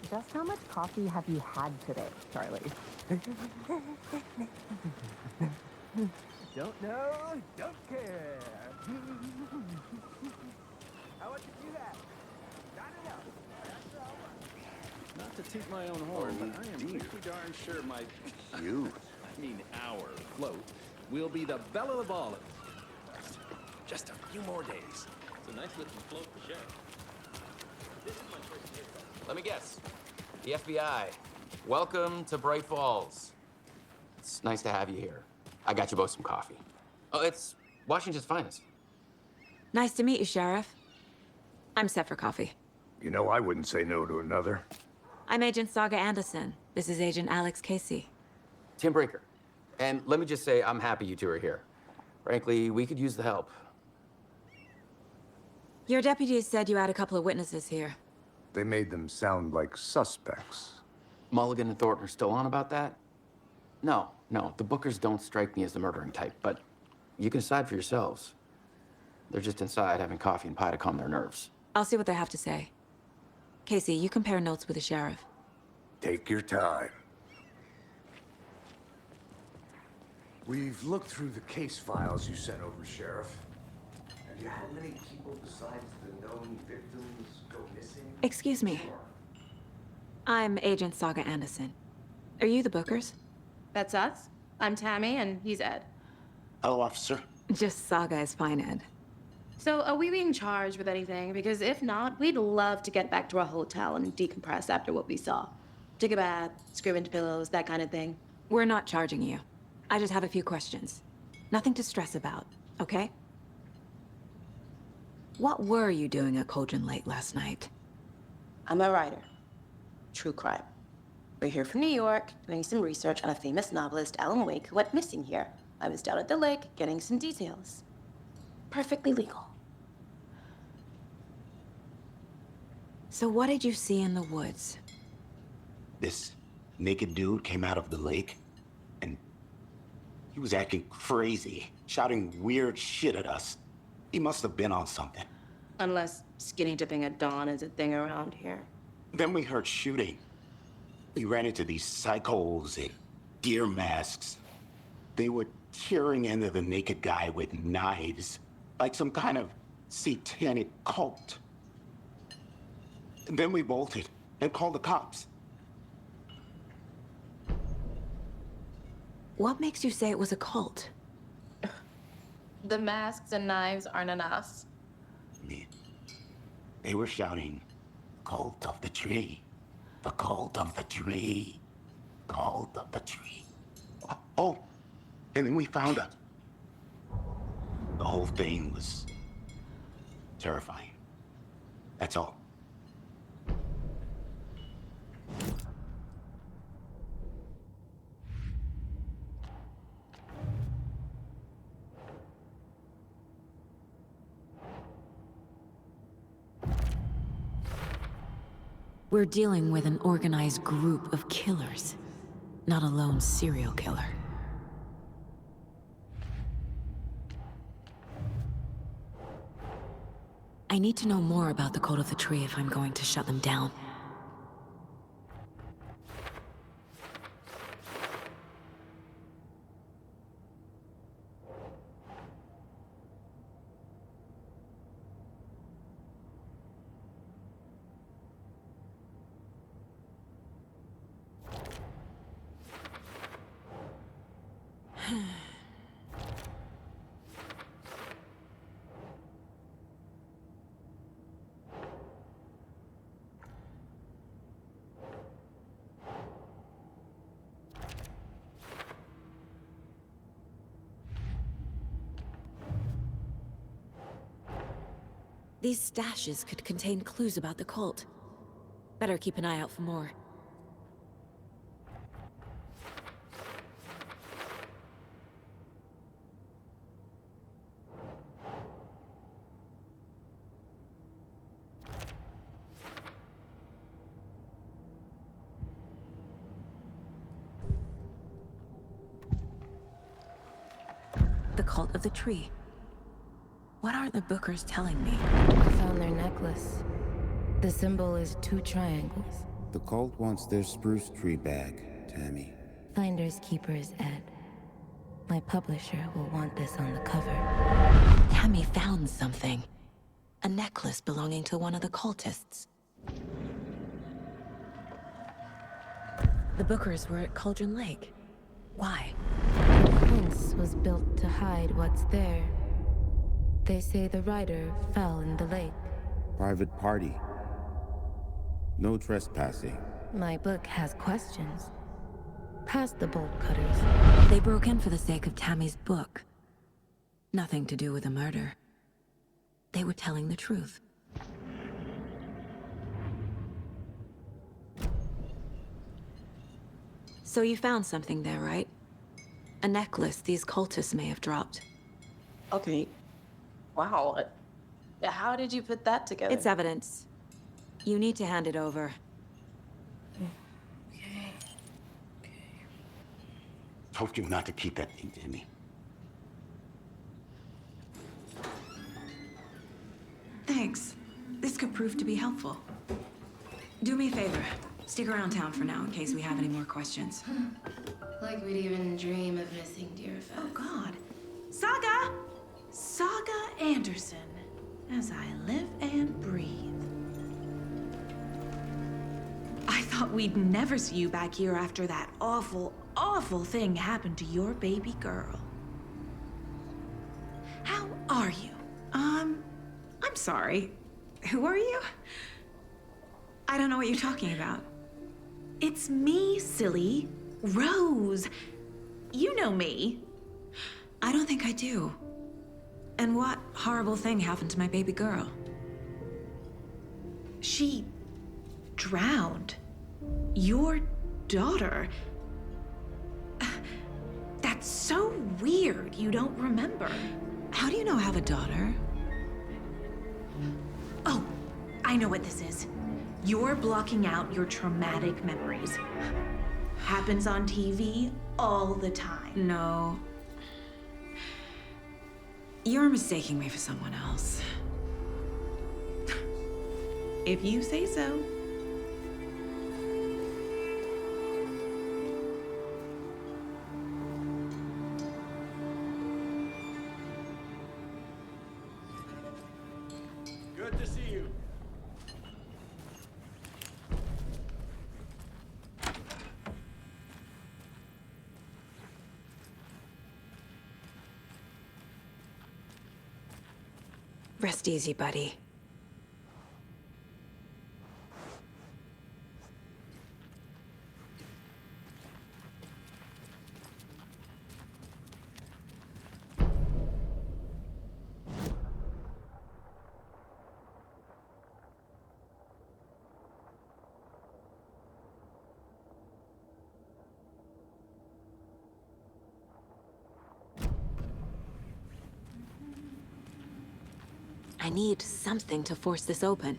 Just how much coffee have you had today, Charlie? Don't know, don't care. How much did you have? Not enough. That's all right. Not to toot my own horn, but I am pretty darn sure my our float will be the belle of the ball. Just a few more days. It's a nice looking float for sure. This is my first day. Let me guess. The FBI. Welcome to Bright Falls. It's nice to have you here. I got you both some coffee. Oh, it's Washington's finest. Nice to meet you, Sheriff. I'm set for coffee. You know, I wouldn't say no to another. I'm Agent Saga Anderson. This is Agent Alex Casey. Tim Brinker. And let me just say, I'm happy you two are here. Frankly, we could use the help. Your deputies said you had a couple of witnesses here. They made them sound like suspects. Mulligan and Thornton are still on about that? No, the Bookers don't strike me as the murdering type, but you can decide for yourselves. They're just inside having coffee and pie to calm their nerves. I'll see what they have to say. Casey, you compare notes with the sheriff. Take your time. We've looked through the case files you sent over, Sheriff. Have you had many people besides the known victims go missing? Excuse me. I'm Agent Saga Anderson. Are you the Bookers? That's us. I'm Tammy, and he's Ed. Hello, officer. Just Saga is fine, Ed. So, are we being charged with anything? Because if not, we'd love to get back to our hotel and decompress after what we saw. Take a bath, scream into pillows, that kind of thing. We're not charging you. I just have a few questions. Nothing to stress about, okay? What were you doing at Cauldron Lake last night? I'm a writer. True crime. We're here from New York, doing some research on a famous novelist, Alan Wake, who went missing here. I was down at the lake, getting some details. Perfectly legal. So what did you see in the woods? This naked dude came out of the lake, and he was acting crazy, shouting weird shit at us. He must have been on something. Unless skinny dipping at dawn is a thing around here. Then we heard shooting. We ran into these psychos in deer masks. They were tearing into the naked guy with knives, like some kind of satanic cult. And then we bolted and called the cops. What makes you say it was a cult? The masks and knives aren't enough. I mean, they were shouting, "Cult of the tree, the cult of the tree, cult of the tree." Oh, and then we found her. The whole thing was terrifying. That's all. We're dealing with an organized group of killers, not a lone serial killer. I need to know more about the Cult of the Tree if I'm going to shut them down. These stashes could contain clues about the cult. Better keep an eye out for more. The Cult of the Tree. What are the Bookers telling me? I found their necklace. The symbol is two triangles. The cult wants their spruce tree back, Tammy. Finders keepers, Ed. My publisher will want this on the cover. Tammy found something. A necklace belonging to one of the cultists. The Bookers were at Cauldron Lake. Why? The fence was built to hide what's there. They say the rider fell in the lake. Private party. No trespassing. My book has questions. Past the bolt cutters. They broke in for the sake of Tammy's book. Nothing to do with a murder. They were telling the truth. So you found something there, right? A necklace these cultists may have dropped. Okay. Wow. How did you put that together? It's evidence. You need to hand it over. Told you not to keep that thing, Tammy. Thanks. This could prove to be helpful. Do me a favor. Stick around town for now in case we have any more questions. Like we'd even dream of missing dear Fez. Oh, God. Saga! Saga Anderson. As I live and breathe. I thought we'd never see you back here after that awful, awful thing happened to your baby girl. How are you? I'm sorry. Who are you? I don't know what you're talking about. It's me, silly. Rose. You know me. I don't think I do. And what horrible thing happened to my baby girl? She drowned. Your daughter. That's so weird you don't remember. How do you know I have a daughter? Oh, I know what this is. You're blocking out your traumatic memories. Happens on TV all the time. No. You're mistaking me for someone else. If you say so. Good to see you. Rest easy, buddy. I need something to force this open.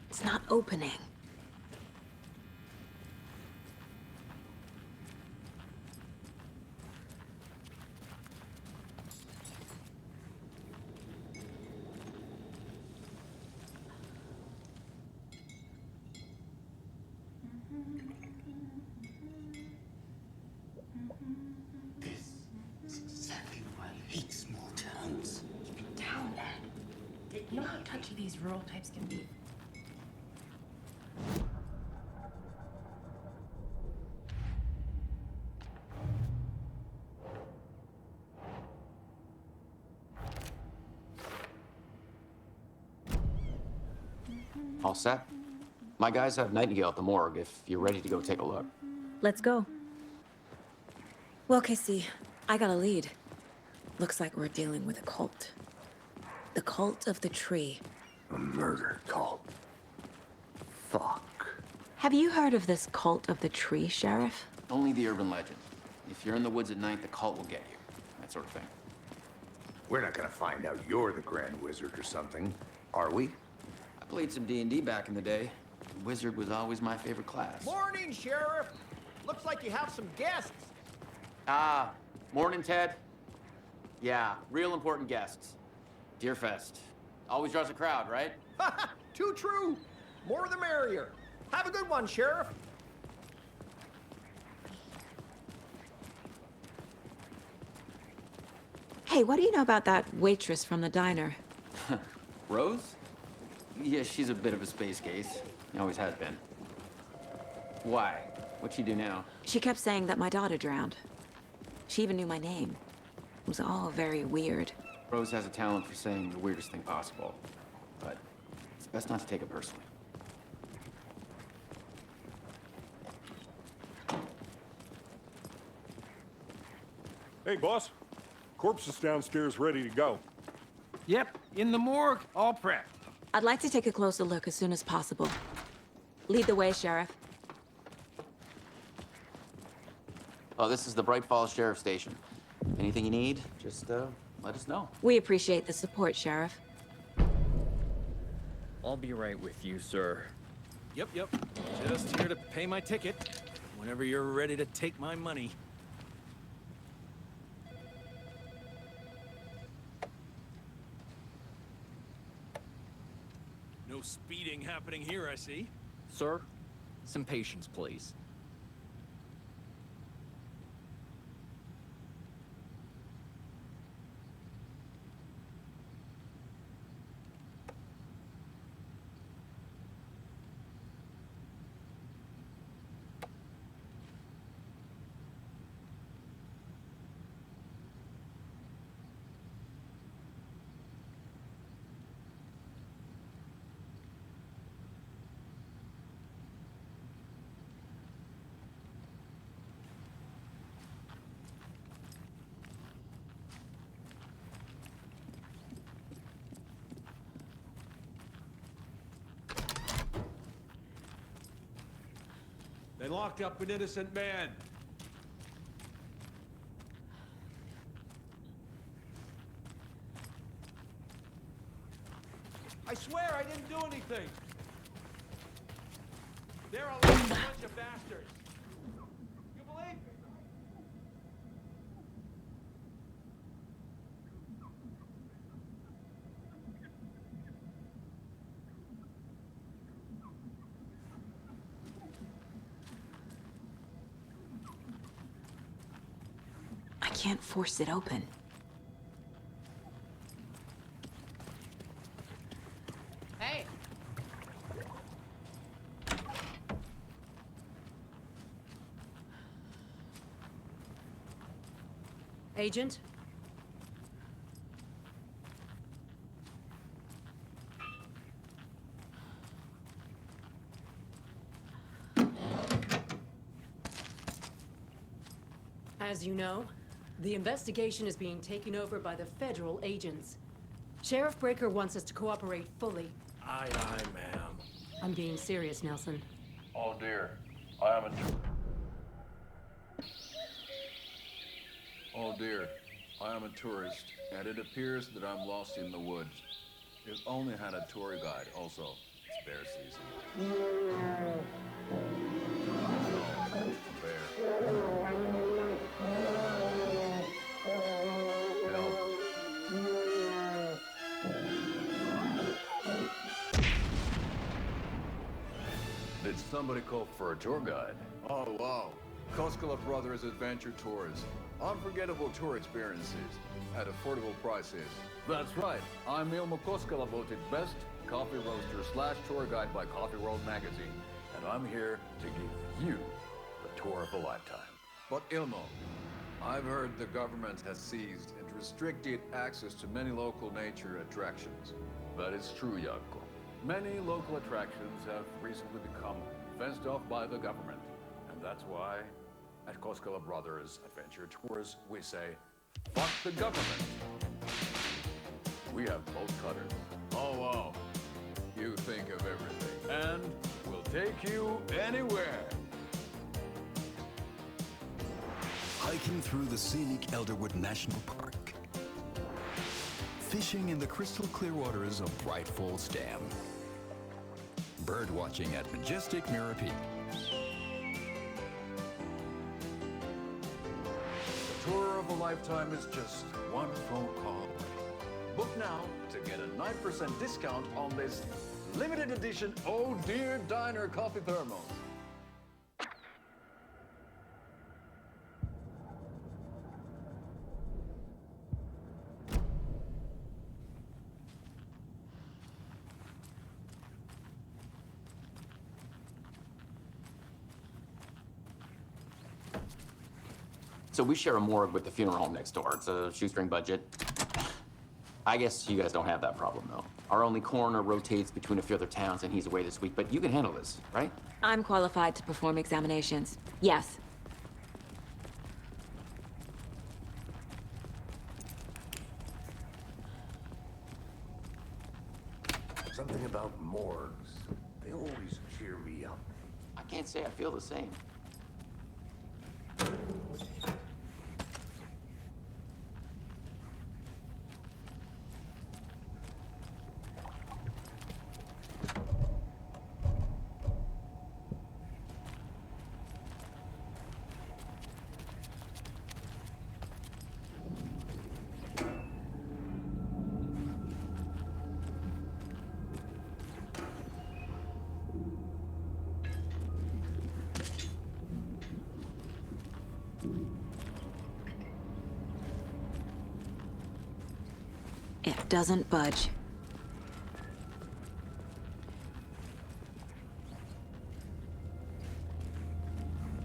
It's not opening. This is exactly why I hate small towns. Down, Ed. You know how touchy these rural types can be. All set? My guys have Nightingale at the morgue if you're ready to go take a look. Let's go. Well, Casey, I got a lead. Looks like we're dealing with a cult. The The cult of the tree. A murder cult. Fuck. Have you heard of this cult of the tree, Sheriff? Only the urban legend. If you're in the woods at night, the cult will get you. That sort of thing. We're not gonna find out you're the Grand Wizard or something, are we? I played some D&D back in the day. Wizard was always my favorite class. Morning, Sheriff. Looks like you have some guests. Ah, morning, Ted. Yeah, real important guests. Deerfest. Always draws a crowd, right? Too true. More the merrier. Have a good one, Sheriff. Hey, what do you know about that waitress from the diner? Rose? Yeah, she's a bit of a space case. Always has been. Why? What'd she do now? She kept saying that my daughter drowned. She even knew my name. It was all very weird. Rose has a talent for saying the weirdest thing possible. But it's best not to take it personally. Hey, boss. Corpse is downstairs ready to go. Yep, in the morgue, all prepped. I'd like to take a closer look as soon as possible. Lead the way, Sheriff. Oh, this is the Bright Falls Sheriff Station. Anything you need, just let us know. We appreciate the support, Sheriff. I'll be right with you, sir. Yep. Just here to pay my ticket. Whenever you're ready to take my money. No speeding happening here, I see. Sir, some patience, please. They locked up an innocent man. I swear I didn't do anything. They're a bunch of bastards. You believe me? I can't force it open. Hey. Agent? As you know, the investigation is being taken over by the federal agents. Sheriff Breaker wants us to cooperate fully. Aye, ma'am. I'm being serious, Nelson. Oh dear, I am a... Oh dear, I am a tourist, and it appears that I'm lost in the woods. If only had a tour guide, also. It's bear season. Oh, bear. Did somebody call for a tour guide? Oh, wow. Koskela Brothers Adventure Tours. Unforgettable tour experiences at affordable prices. That's right. I'm Ilmo Koskela, voted best coffee roaster / tour guide by Coffee World magazine. And I'm here to give you the tour of a lifetime. But Ilmo, I've heard the government has seized and restricted access to many local nature attractions. That is true, Jaakko. Many local attractions have recently become fenced off by the government. And that's why, at Koskela Brothers Adventure Tours, we say, fuck the government. We have bolt cutters. Oh, wow. You think of everything. And we'll take you anywhere. Hiking through the scenic Elderwood National Park. Fishing in the crystal clear waters of Bright Falls Dam. Bird watching at majestic Mirror Peak. The tour of a lifetime is just one phone call away. Book now to get a 9% discount on this limited edition Oh Dear Diner coffee thermos. So we share a morgue with the funeral home next door. It's a shoestring budget. I guess you guys don't have that problem, though. Our only coroner rotates between a few other towns, and he's away this week, but you can handle this, right? I'm qualified to perform examinations. Yes. Something about morgues. They always cheer me up. I can't say I feel the same. It doesn't budge.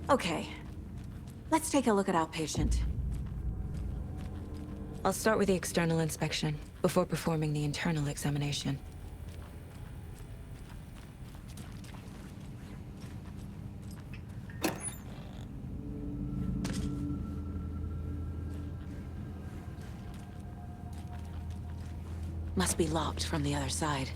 Okay, let's take a look at our patient. I'll start with the external inspection before performing the internal examination. Must be locked from the other side.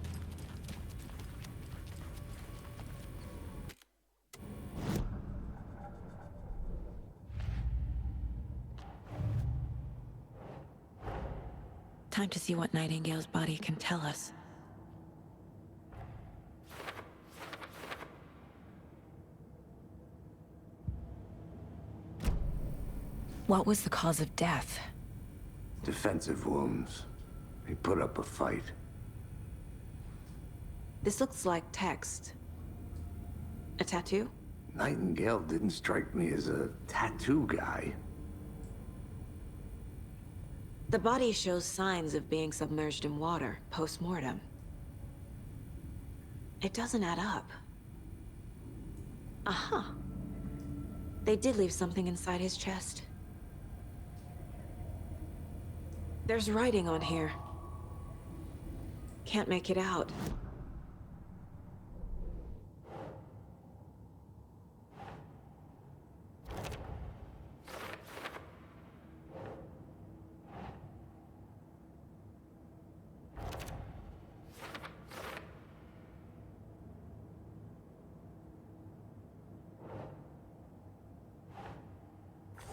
Time to see what Nightingale's body can tell us. What was the cause of death? Defensive wounds. He put up a fight. This looks like text. A tattoo? Nightingale didn't strike me as a tattoo guy. The body shows signs of being submerged in water, post-mortem. It doesn't add up. Aha. They did leave something inside his chest. There's writing on here. Can't make it out.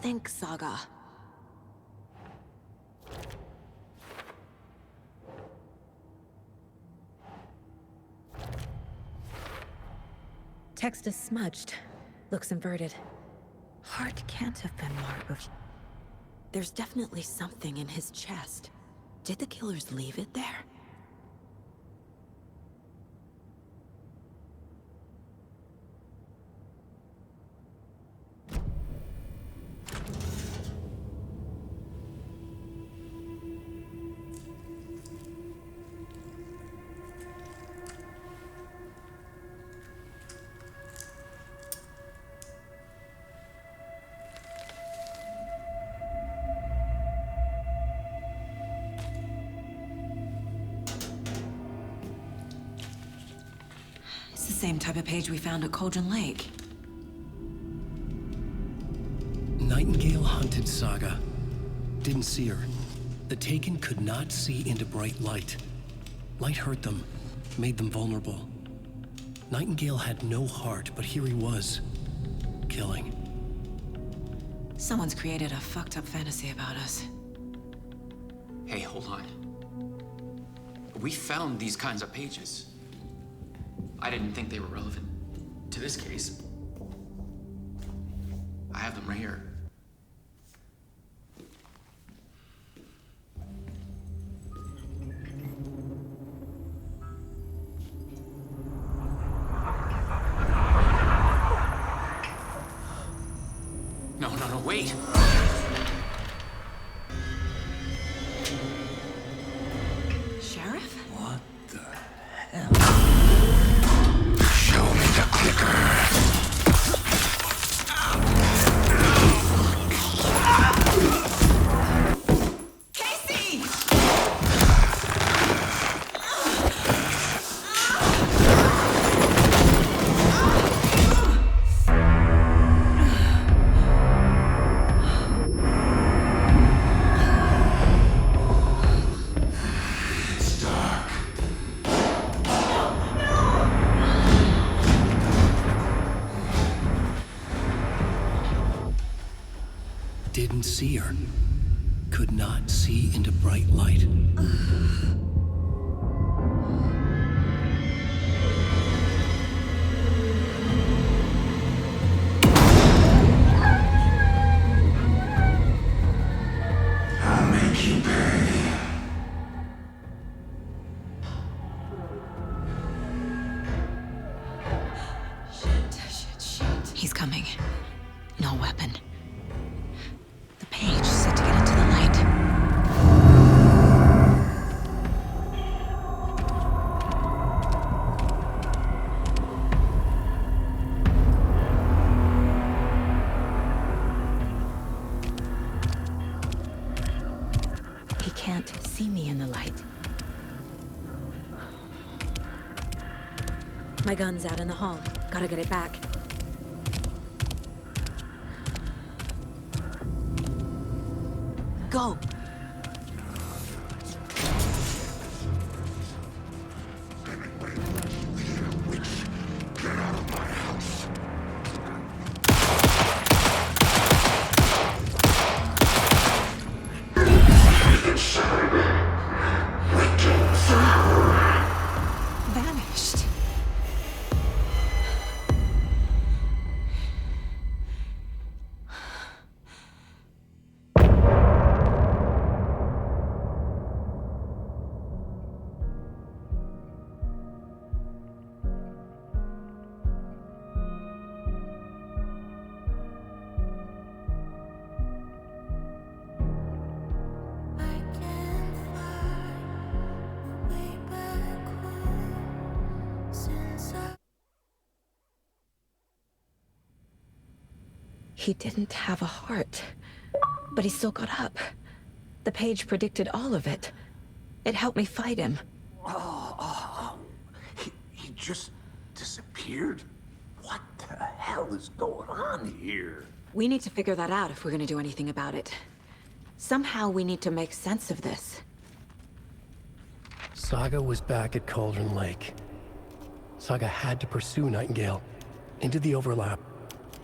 Think, Saga. Text is smudged. Looks inverted. Heart can't have been marked. There's definitely something in his chest. Did the killers leave it there? It's the same type of page we found at Cauldron Lake. Nightingale hunted Saga. Didn't see her. The Taken could not see into bright light. Light hurt them, made them vulnerable. Nightingale had no heart, but here he was, killing. Someone's created a fucked up fantasy about us. Hey, hold on. We found these kinds of pages. I didn't think they were relevant to this case. I have them right here. No, wait! Sheriff? What the hell? Show me the clicker. Casey! Didn't see her. Could not see into bright light. I'll make you pay. Shit. He's coming. No weapon. The page set to get into the light. He can't see me in the light. My gun's out in the hall. Gotta get it back. Go! Vanished. He didn't have a heart, but he still got up. The page predicted all of it. It helped me fight him. He just disappeared? What the hell is going on here? We need to figure that out if we're gonna do anything about it. Somehow we need to make sense of this. Saga was back at Cauldron Lake. Saga had to pursue Nightingale into the overlap.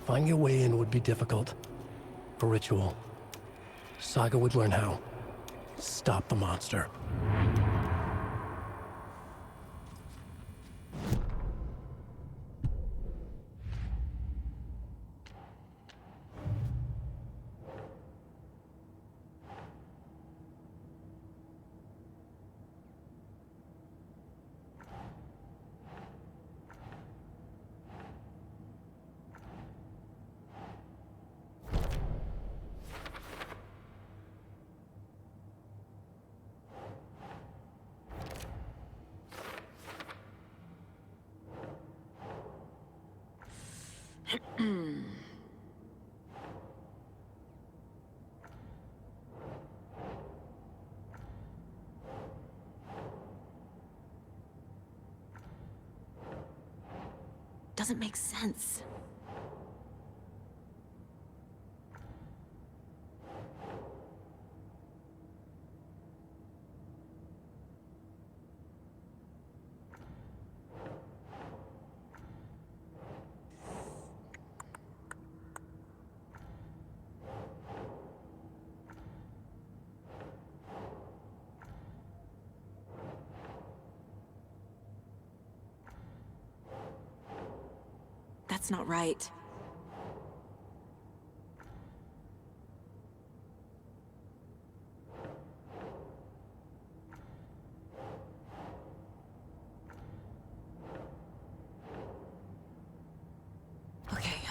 Finding a way in would be difficult. For Ritual, Saga would learn how. Stop the monster. Doesn't make sense. That's not right.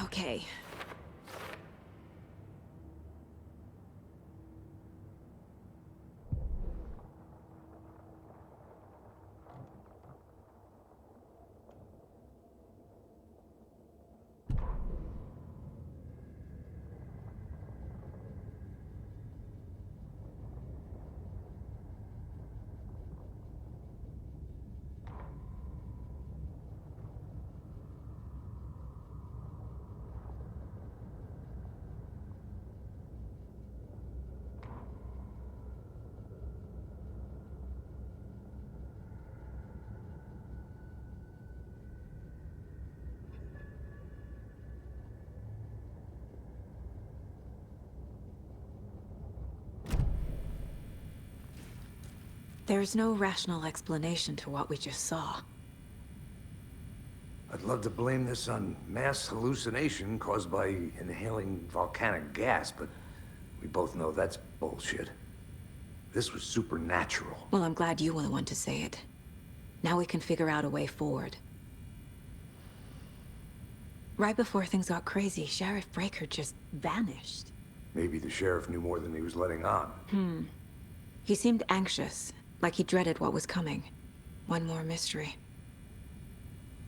Okay. There's no rational explanation to what we just saw. I'd love to blame this on mass hallucination caused by inhaling volcanic gas, but we both know that's bullshit. This was supernatural. Well, I'm glad you were the one to say it. Now we can figure out a way forward. Right before things got crazy, Sheriff Breaker just vanished. Maybe the sheriff knew more than he was letting on. He seemed anxious, like he dreaded what was coming. One more mystery.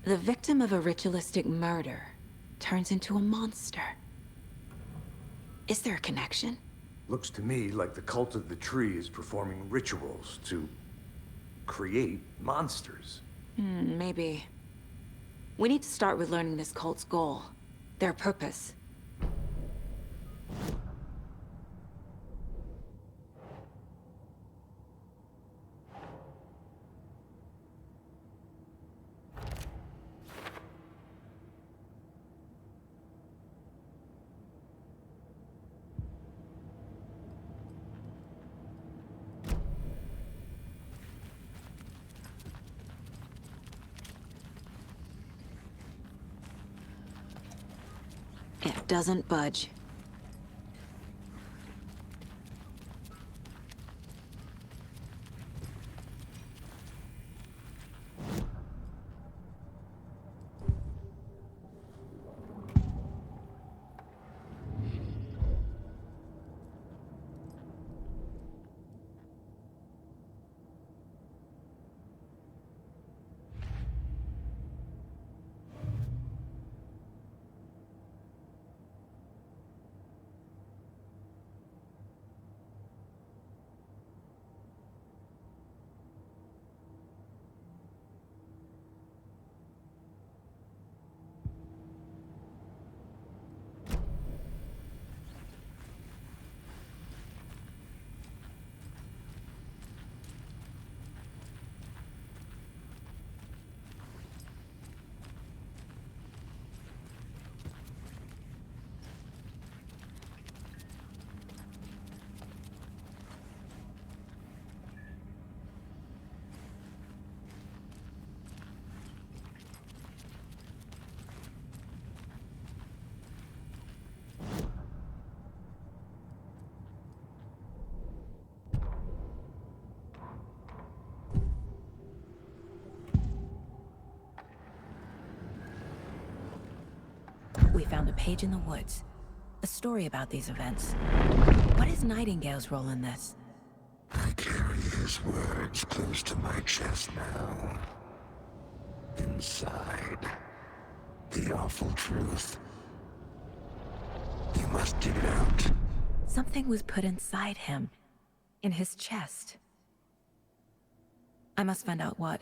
The victim of a ritualistic murder turns into a monster. Is there a connection? Looks to me like the cult of the tree is performing rituals to create monsters. Maybe. We need to start with learning this cult's goal. Their purpose. It doesn't budge. We found a page in the woods. A story about these events. What is Nightingale's role in this? I carry his words close to my chest now. Inside, the awful truth. You must get it out. Something was put inside him. In his chest. I must find out what.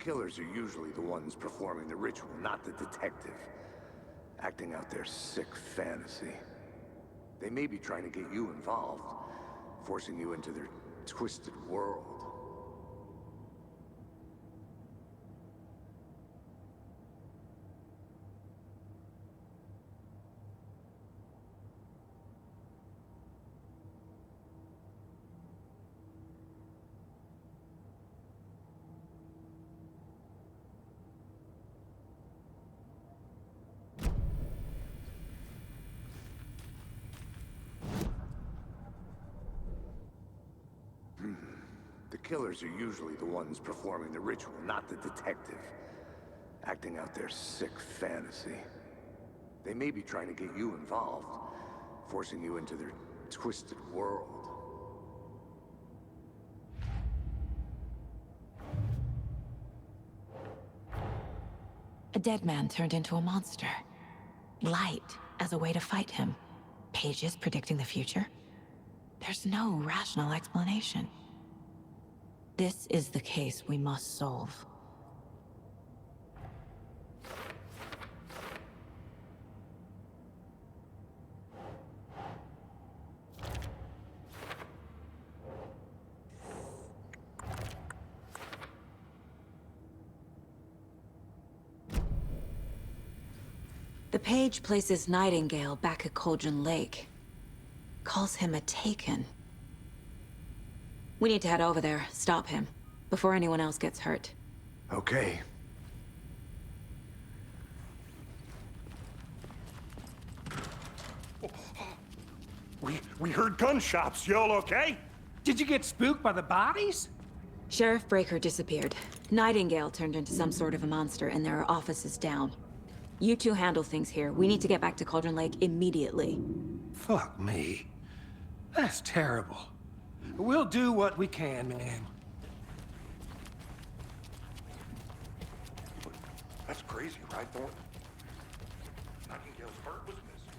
killers are usually the ones performing the ritual, not the detective. Acting out their sick fantasy. They may be trying to get you involved, forcing you into their twisted world. The killers are usually the ones performing the ritual, not the detective. Acting out their sick fantasy. They may be trying to get you involved, forcing you into their twisted world. A dead man turned into a monster. Light as a way to fight him. Pages predicting the future. There's no rational explanation. This is the case we must solve. The page places Nightingale back at Cauldron Lake. Calls him a Taken. We need to head over there, stop him, before anyone else gets hurt. Okay. We heard gunshots. Y'all okay? Did you get spooked by the bodies? Sheriff Breaker disappeared. Nightingale turned into some sort of a monster, and there are offices down. You two handle things here. We need to get back to Cauldron Lake immediately. Fuck me. That's terrible. We'll do what we can, man. That's crazy, right, Thornton? Nightingale's bird was missing.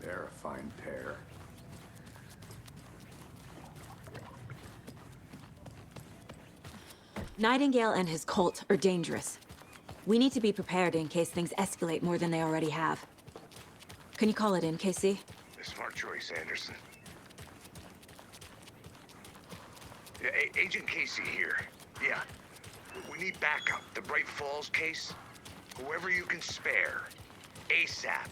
They're a fine pair. Nightingale and his cult are dangerous. We need to be prepared in case things escalate more than they already have. Can you call it in, KC? A smart choice, Anderson. Yeah, Agent Casey here. Yeah. We need backup. The Bright Falls case. Whoever you can spare. ASAP.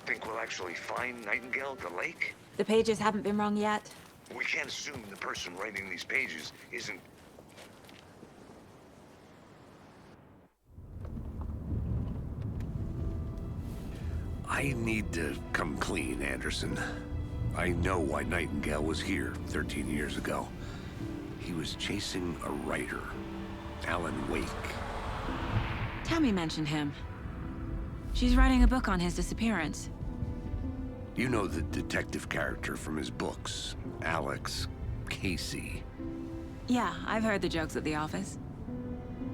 Think we'll actually find Nightingale at the lake? The pages haven't been wrong yet. We can't assume the person writing these pages isn't... I need to come clean, Anderson. I know why Nightingale was here 13 years ago. He was chasing a writer, Alan Wake. Tammy mentioned him. She's writing a book on his disappearance. You know the detective character from his books, Alex Casey. Yeah, I've heard the jokes at the office.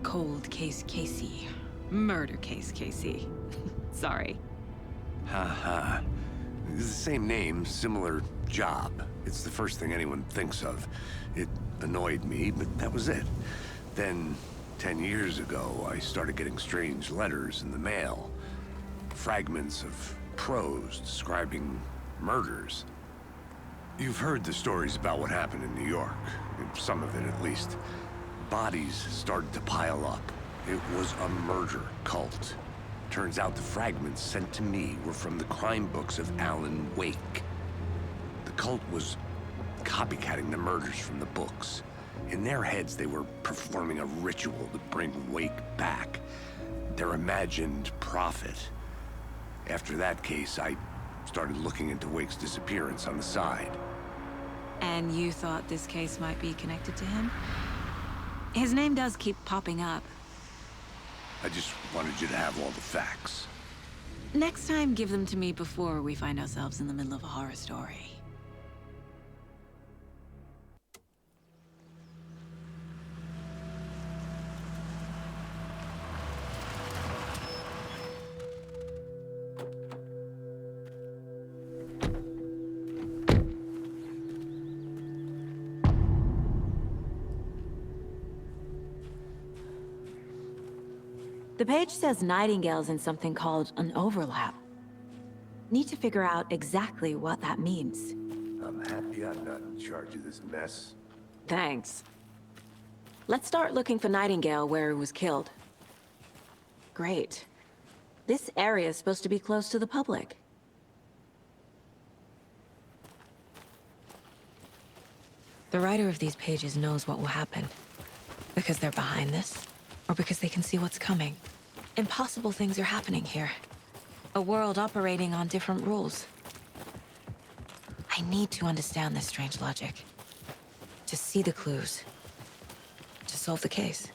Cold case Casey. Murder case Casey. Sorry. Ha. It's the same name, similar job. It's the first thing anyone thinks of. It annoyed me, but that was it. Then, 10 years ago, I started getting strange letters in the mail. Fragments of prose describing murders. You've heard the stories about what happened in New York. Some of it, at least. Bodies started to pile up. It was a murder cult. Turns out the fragments sent to me were from the crime books of Alan Wake. The cult was copycatting the murders from the books. In their heads, they were performing a ritual to bring Wake back. Their imagined prophet. After that case, I started looking into Wake's disappearance on the side. And you thought this case might be connected to him? His name does keep popping up. I just wanted you to have all the facts. Next time, give them to me before we find ourselves in the middle of a horror story. The page says Nightingale's in something called an overlap. Need to figure out exactly what that means. I'm happy I'm not in charge of this mess. Thanks. Let's start looking for Nightingale where he was killed. Great. This area is supposed to be close to the public. The writer of these pages knows what will happen. Because they're behind this, or because they can see what's coming. Impossible things are happening here. A world operating on different rules. I need to understand this strange logic. To see the clues. To solve the case.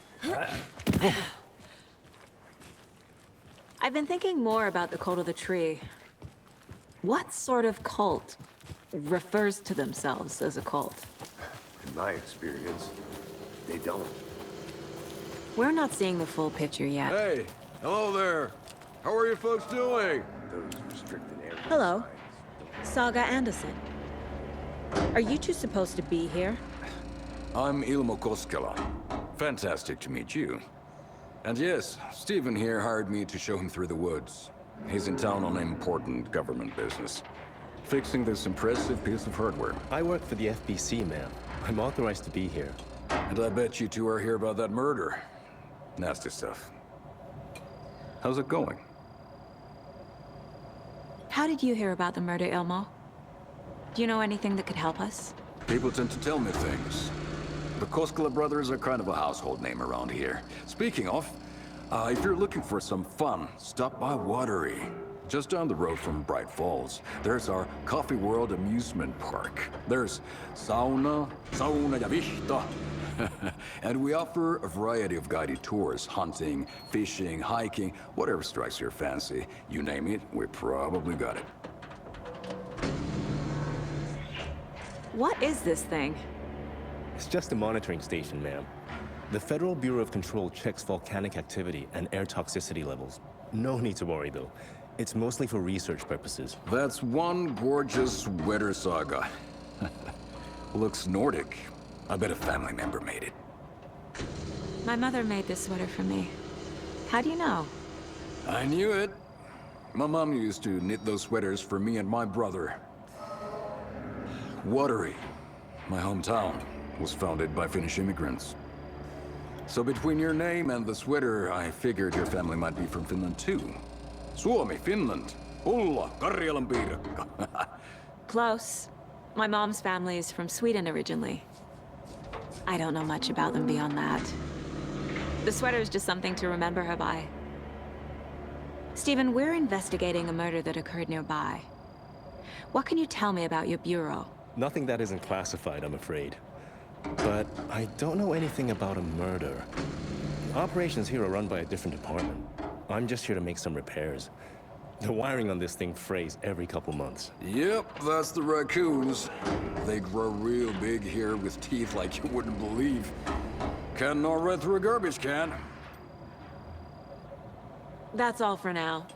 I've been thinking more about the cult of the tree. What sort of cult refers to themselves as a cult? In my experience, they don't. We're not seeing the full picture yet. Hey, hello there. How are you folks doing? Those restricted areas. Hello. Saga Anderson. Are you two supposed to be here? I'm Ilmo Koskela. Fantastic to meet you. And yes, Stephen here hired me to show him through the woods. He's in town on important government business. Fixing this impressive piece of hardware. I work for the FBC, ma'am. I'm authorized to be here. And I bet you two are here about that murder. Nasty stuff. How's it going? How did you hear about the murder, Ilmo? Do you know anything that could help us? People tend to tell me things. The Koskela brothers are kind of a household name around here. Speaking of, if you're looking for some fun, stop by Watery. Just down the road from Bright Falls, there's our Coffee World amusement park. There's sauna ja vihta. And we offer a variety of guided tours, hunting, fishing, hiking, whatever strikes your fancy. You name it, we probably got it. What is this thing? It's just a monitoring station, ma'am. The Federal Bureau of Control checks volcanic activity and air toxicity levels. No need to worry, though. It's mostly for research purposes. That's one gorgeous sweater, Saga. Looks Nordic. I bet a family member made it. My mother made this sweater for me. How do you know? I knew it. My mom used to knit those sweaters for me and my brother. Watery, my hometown, was founded by Finnish immigrants. So between your name and the sweater, I figured your family might be from Finland too. Suomi, Finland. Ulla, Karjalan piirakka. Close. My mom's family is from Sweden originally. I don't know much about them beyond that. The sweater is just something to remember her by. Stephen, we're investigating a murder that occurred nearby. What can you tell me about your bureau? Nothing that isn't classified, I'm afraid. But I don't know anything about a murder. Operations here are run by a different department. I'm just here to make some repairs. The wiring on this thing frays every couple months. Yep, that's the raccoons. They grow real big here with teeth like you wouldn't believe. Can't gnaw right through a garbage can. That's all for now.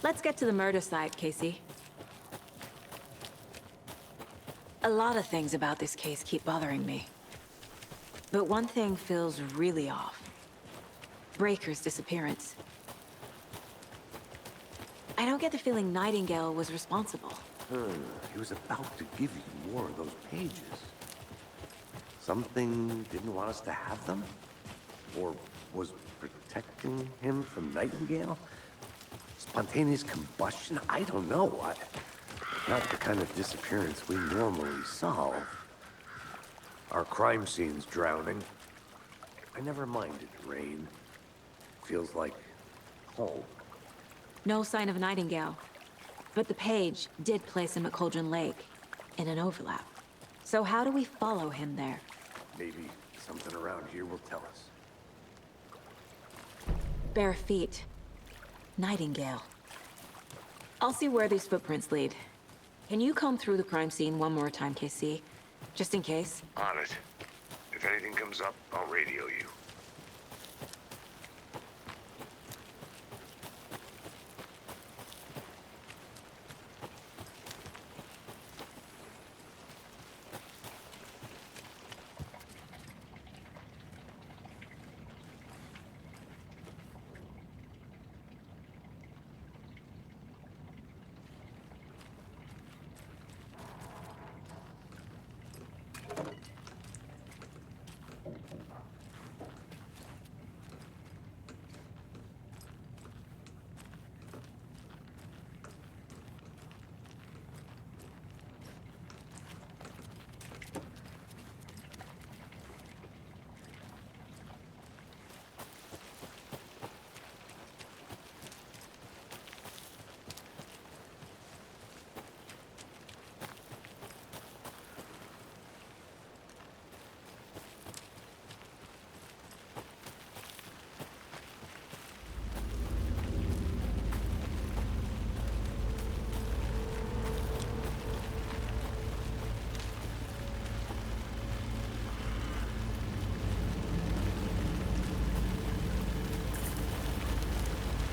Let's get to the murder site, Casey. A lot of things about this case keep bothering me. But one thing feels really off. Breaker's disappearance. I don't get the feeling Nightingale was responsible. He was about to give you more of those pages. Something didn't want us to have them? Or was protecting him from Nightingale? Spontaneous combustion? I don't know. Not the kind of disappearance we normally solve. Our crime scene's drowning. I never minded rain. Feels like home. No sign of Nightingale. But the page did place him at Cauldron Lake, in an overlap. So how do we follow him there? Maybe something around here will tell us. Bare feet. Nightingale. I'll see where these footprints lead. Can you comb through the crime scene one more time, KC? Just in case? On it. If anything comes up, I'll radio you.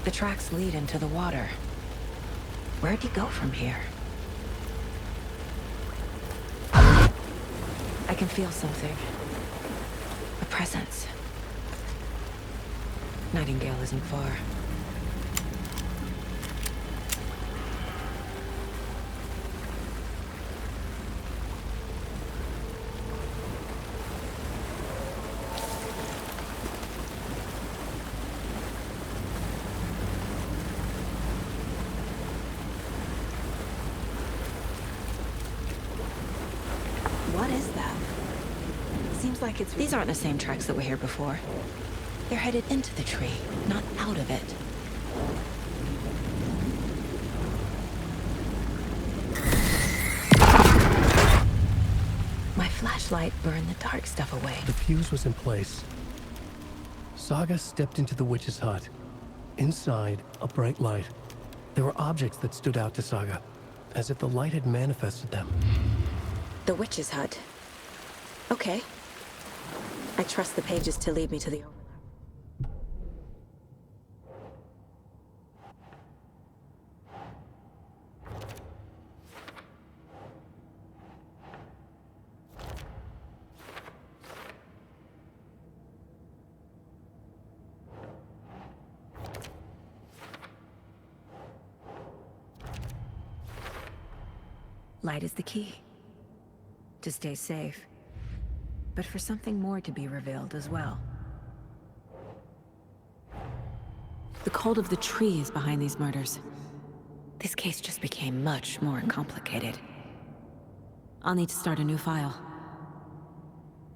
The tracks lead into the water. Where'd he go from here? I can feel something. A presence. Nightingale isn't far. What is that? Seems like it's... These aren't the same tracks that were here before. They're headed into the tree, not out of it. My flashlight burned the dark stuff away. The fuse was in place. Saga stepped into the witch's hut. Inside, a bright light. There were objects that stood out to Saga, as if the light had manifested them. The witch's hut. Okay. I trust the pages to lead me to the overlap. Light is the key. To stay safe. But for something more to be revealed as well. The cult of the tree is behind these murders. This case just became much more complicated. I'll need to start a new file.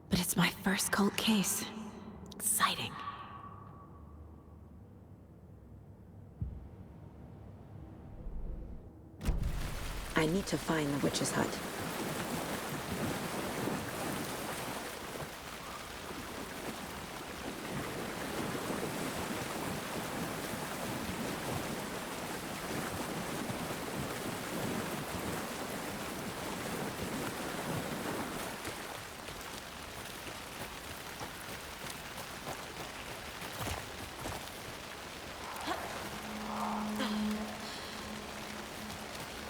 But it's my first cult case. Exciting. I need to find the witch's hut.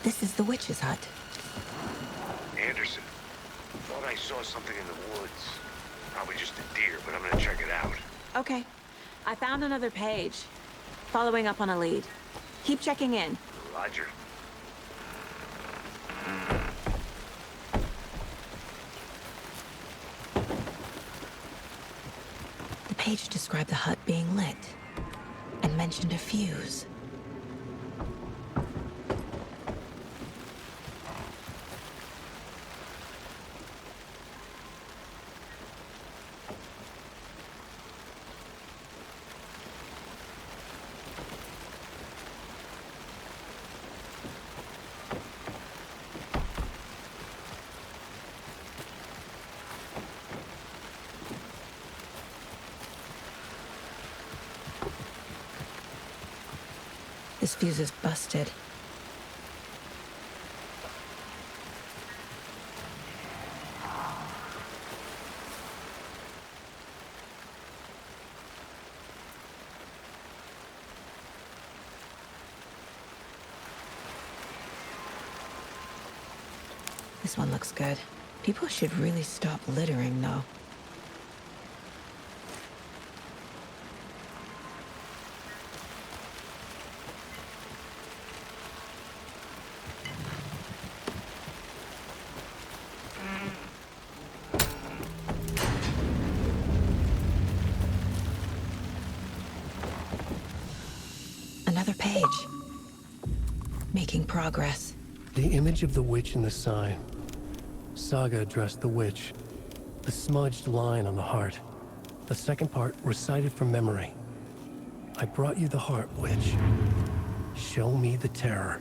This is the witch's hut. Anderson, thought I saw something in the woods. Probably just a deer, but I'm gonna check it out. Okay. I found another page. Following up on a lead. Keep checking in. Roger. The page described the hut being lit and mentioned a fuse. This fuse is busted. This one looks good. People should really stop littering, though. Another page. Making progress. The image of the witch in the sign. Saga addressed the witch. The smudged line on the heart. The second part recited from memory. I brought you the heart, witch. Show me the terror.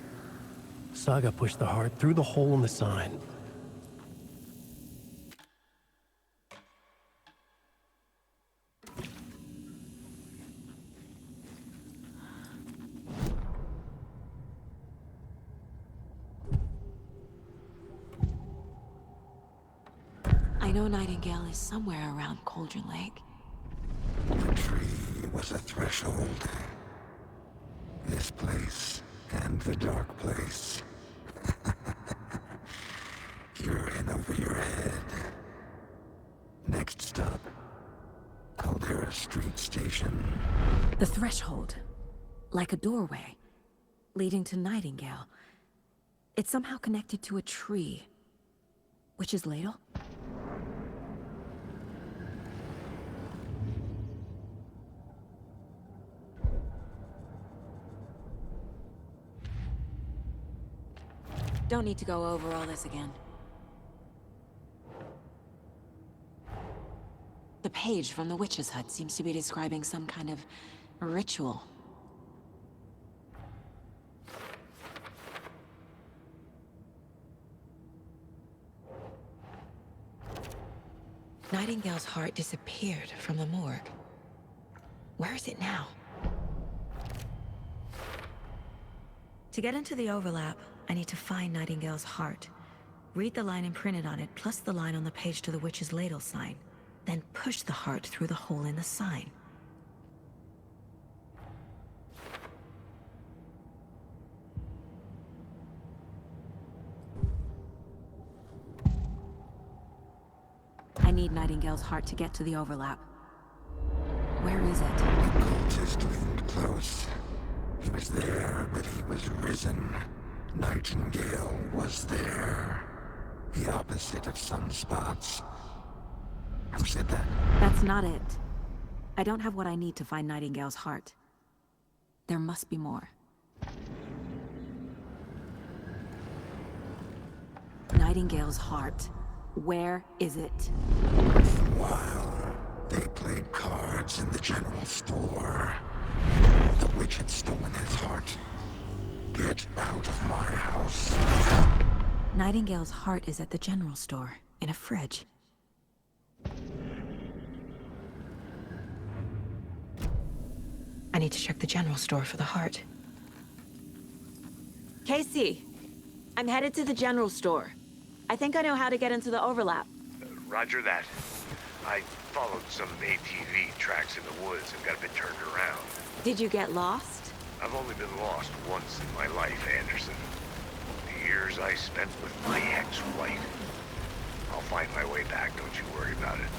Saga pushed the heart through the hole in the sign. I know Nightingale is somewhere around Cauldron Lake. The tree was a threshold. This place and the dark place. You're in over your head. Next stop, Caldera Street Station. The threshold. Like a doorway. Leading to Nightingale. It's somehow connected to a tree. Witch's ladle? Don't need to go over all this again. The page from the witch's hut seems to be describing some kind of ritual. Nightingale's heart disappeared from the morgue. Where is it now? To get into the overlap, I need to find Nightingale's heart. Read the line imprinted on it, plus the line on the page to the witch's ladle sign. Then push the heart through the hole in the sign. I need Nightingale's heart to get to the overlap. Where is it? The cultist leaned close. He was there, but he was risen. Nightingale was there. The opposite of sunspots. Who said that? That's not it. I don't have what I need to find Nightingale's heart. There must be more. Nightingale's heart. Where is it? For a while, they played cards in the general store. The witch had stolen his heart. Get out of my house. Nightingale's heart is at the general store, in a fridge. I need to check the general store for the heart. Casey, I'm headed to the general store. I think I know how to get into the overlap. Roger that. I followed some ATV tracks in the woods and got a bit turned around. Did you get lost? I've only been lost once in my life, Anderson. The years I spent with my ex-wife. I'll find my way back, don't you worry about it.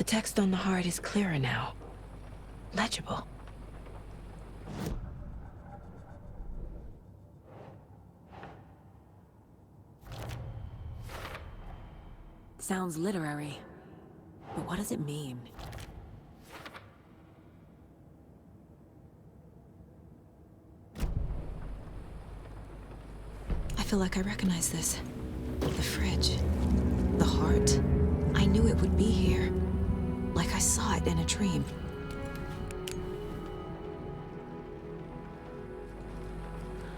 The text on the heart is clearer now. Legible. Sounds literary, but what does it mean? I feel like I recognize this. The fridge. The heart. I knew it would be here. Like I saw it in a dream.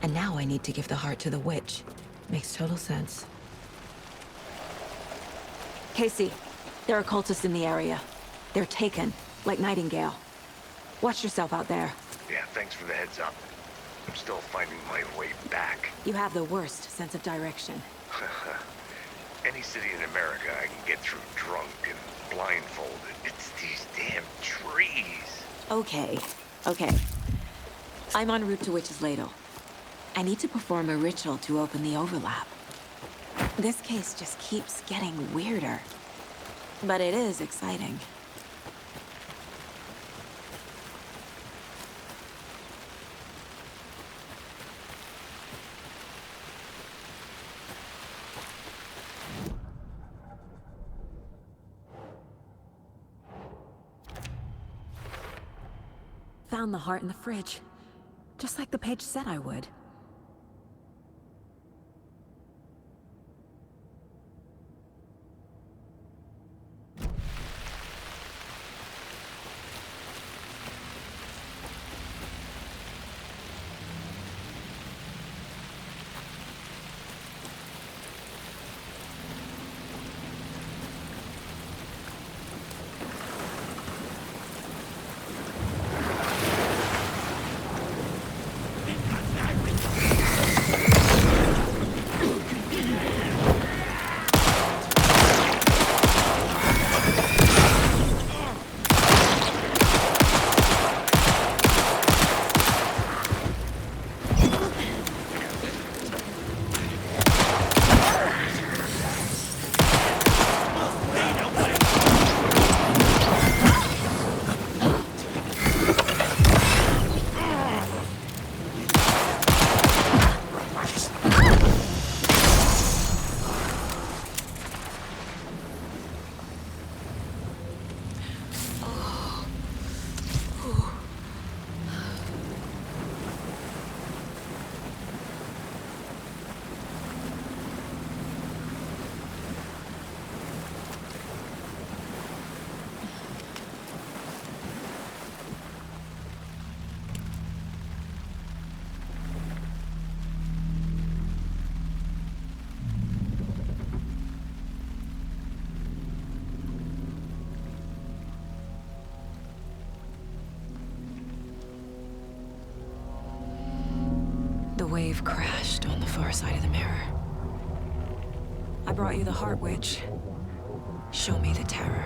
And now I need to give the heart to the witch. Makes total sense. Casey, there are cultists in the area. They're taken, like Nightingale. Watch yourself out there. Yeah, thanks for the heads up. I'm still finding my way back. You have the worst sense of direction. Any city in America I can get through drunk and blindfolded. It's these damn trees. Okay. I'm en route to Witch's Ladle. I need to perform a ritual to open the overlap. This case just keeps getting weirder. But it is exciting. Found the heart in the fridge. Just like the page said I would. The wave crashed on the far side of the mirror. I brought you the Heart Witch. Show me the terror.